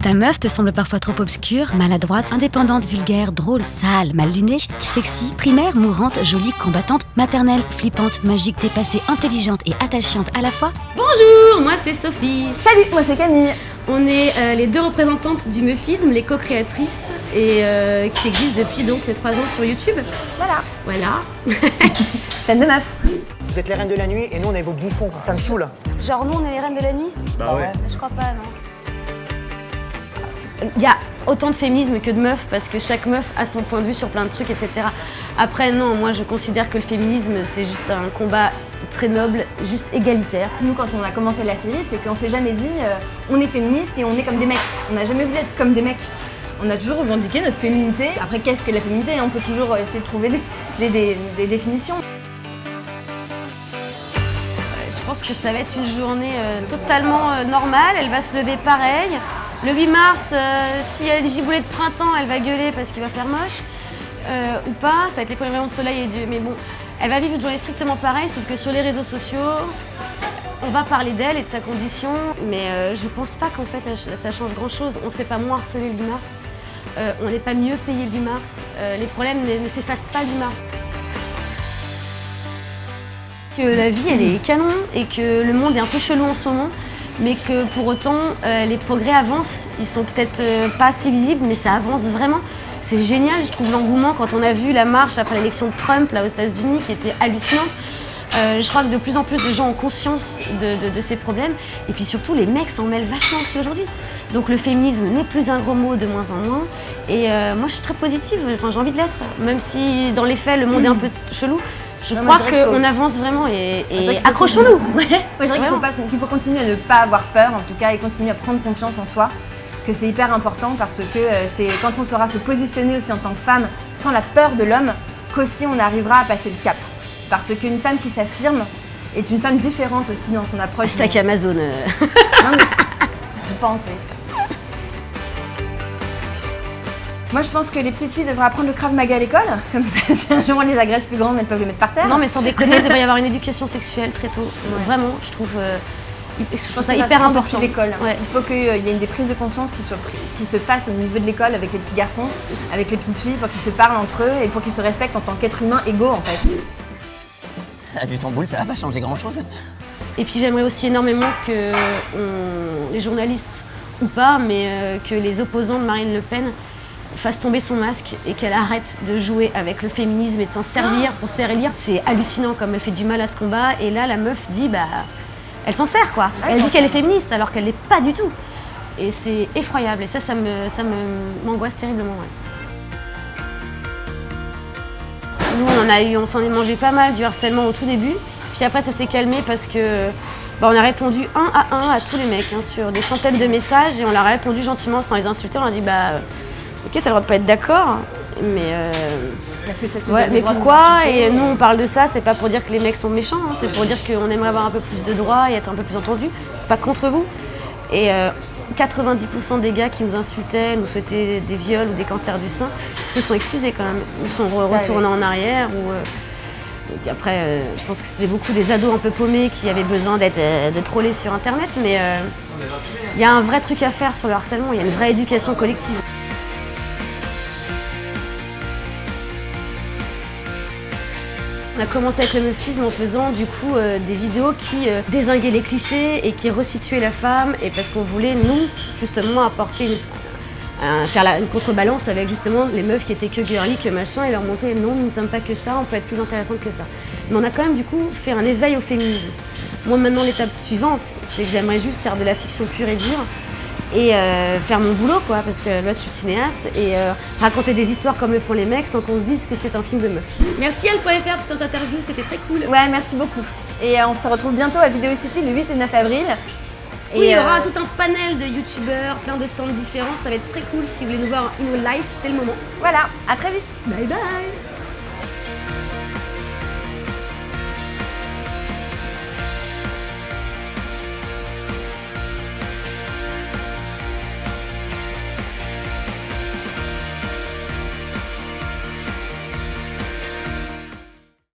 Ta meuf te semble parfois trop obscure, maladroite, indépendante, vulgaire, drôle, sale, mal lunée, sexy, primaire, mourante, jolie, combattante, maternelle, flippante, magique, dépassée, intelligente et attachante à la fois. Bonjour, moi c'est Sophie. Salut, moi c'est Camille. On est les deux représentantes du Meufisme, les co-créatrices, et qui existent depuis donc 3 ans sur YouTube. Voilà. Chaîne de meufs. Vous êtes les reines de la nuit et nous on est vos bouffons, ça me saoule. Genre nous on est les reines de la nuit? Bah ouais. Je crois pas, non. Il y a autant de féminisme que de meufs parce que chaque meuf a son point de vue sur plein de trucs, etc. Après, non, moi je considère que le féminisme c'est juste un combat très noble, juste égalitaire. Nous, quand on a commencé la série, c'est qu'on s'est jamais dit on est féministe et on est comme des mecs. On n'a jamais voulu être comme des mecs. On a toujours revendiqué notre féminité. Après, qu'est-ce que la féminité? On peut toujours essayer de trouver des définitions. Je pense que ça va être une journée totalement normale, elle va se lever pareil. Le 8 mars, s'il y a une giboulée de printemps, elle va gueuler parce qu'il va faire moche. Ou pas, ça va être les premiers rayons de soleil et Dieu. Mais bon, elle va vivre une journée strictement pareille, sauf que sur les réseaux sociaux, on va parler d'elle et de sa condition. Mais je pense pas qu'en fait ça change grand chose. On se fait pas moins harceler le 8 mars. On n'est pas mieux payé le 8 mars. Les problèmes ne s'effacent pas le 8 mars. Que la vie elle est canon et que le monde est un peu chelou en ce moment, mais que pour autant les progrès avancent. Ils sont peut-être pas assez visibles, mais ça avance vraiment. C'est génial, je trouve l'engouement quand on a vu la marche après l'élection de Trump là aux États-Unis qui était hallucinante. Je crois que de plus en plus de gens ont conscience de ces problèmes. Et puis surtout, les mecs s'en mêlent vachement aussi aujourd'hui. Donc le féminisme n'est plus un gros mot de moins en moins. Et moi, je suis très positive, enfin, j'ai envie de l'être. Même si dans les faits, le monde est un peu chelou. Je crois qu'on avance vraiment et accrochons-nous. Ouais. Moi, je dirais qu'il faut continuer à ne pas avoir peur, en tout cas, et continuer à prendre confiance en soi. Que c'est hyper important parce que c'est quand on saura se positionner aussi en tant que femme, sans la peur de l'homme, qu'aussi on arrivera à passer le cap. Parce qu'une femme qui s'affirme est une femme différente aussi dans son approche. Hashtag Amazon. Non, mais je pense, oui. Moi, je pense que les petites filles devraient apprendre le Krav Maga à l'école. Comme ça, si un jour on les agresse plus grandes, elles peuvent les mettre par terre. Non, mais sans déconner, il devrait y avoir une éducation sexuelle très tôt. Ouais. Vraiment, je trouve ça hyper important. L'école. Ouais. Il faut qu'il y ait des prises de conscience qui se fassent au niveau de l'école avec les petits garçons, avec les petites filles, pour qu'ils se parlent entre eux et pour qu'ils se respectent en tant qu'êtres humains égaux, en fait. Vu ton boule, ça va pas changer grand chose. Et puis j'aimerais aussi énormément que les journalistes, ou pas, mais que les opposants de Marine Le Pen fassent tomber son masque et qu'elle arrête de jouer avec le féminisme et de s'en servir pour se faire élire. C'est hallucinant comme elle fait du mal à ce combat. Et là, la meuf dit, bah, elle s'en sert quoi. Elle dit qu'elle est féministe alors qu'elle l'est pas du tout. Et c'est effroyable. Et ça m'angoisse terriblement. Ouais. Nous, on s'en est mangé pas mal du harcèlement au tout début. Puis après, ça s'est calmé parce que on a répondu un à tous les mecs sur des centaines de messages et on leur a répondu gentiment sans les insulter. On leur a dit ok, t'as le droit de pas être d'accord, mais parce que ça te mais pourquoi? Et nous, on parle de ça, c'est pas pour dire que les mecs sont méchants, c'est pour dire qu'on aimerait avoir un peu plus de droits et être un peu plus entendus. C'est pas contre vous. Et 90% des gars qui nous insultaient, nous souhaitaient des viols ou des cancers du sein, se sont excusés quand même. Ils sont retournés en arrière. Donc après, je pense que c'était beaucoup des ados un peu paumés qui avaient besoin de troller sur Internet, mais il y a un vrai truc à faire sur le harcèlement, il y a une vraie éducation collective. On a commencé avec le meufisme en faisant du coup des vidéos qui dézinguaient les clichés et qui resituaient la femme, et parce qu'on voulait nous justement apporter faire une contrebalance avec justement les meufs qui étaient que girly, que machin, et leur montrer non, nous ne sommes pas que ça, on peut être plus intéressante que ça. Mais on a quand même du coup fait un éveil au féminisme. Moi maintenant l'étape suivante, c'est que j'aimerais juste faire de la fiction pure et dure et faire mon boulot quoi, parce que là je suis cinéaste, et raconter des histoires comme le font les mecs sans qu'on se dise que c'est un film de meuf. Merci Elle.fr pour cette interview, c'était très cool. Ouais, merci beaucoup. Et on se retrouve bientôt à Vidéo City le 8 et 9 avril. Oui, il y aura tout un panel de youtubeurs, plein de stands différents, ça va être très cool. Si vous voulez nous voir in real life, c'est le moment. Voilà, à très vite. Bye bye.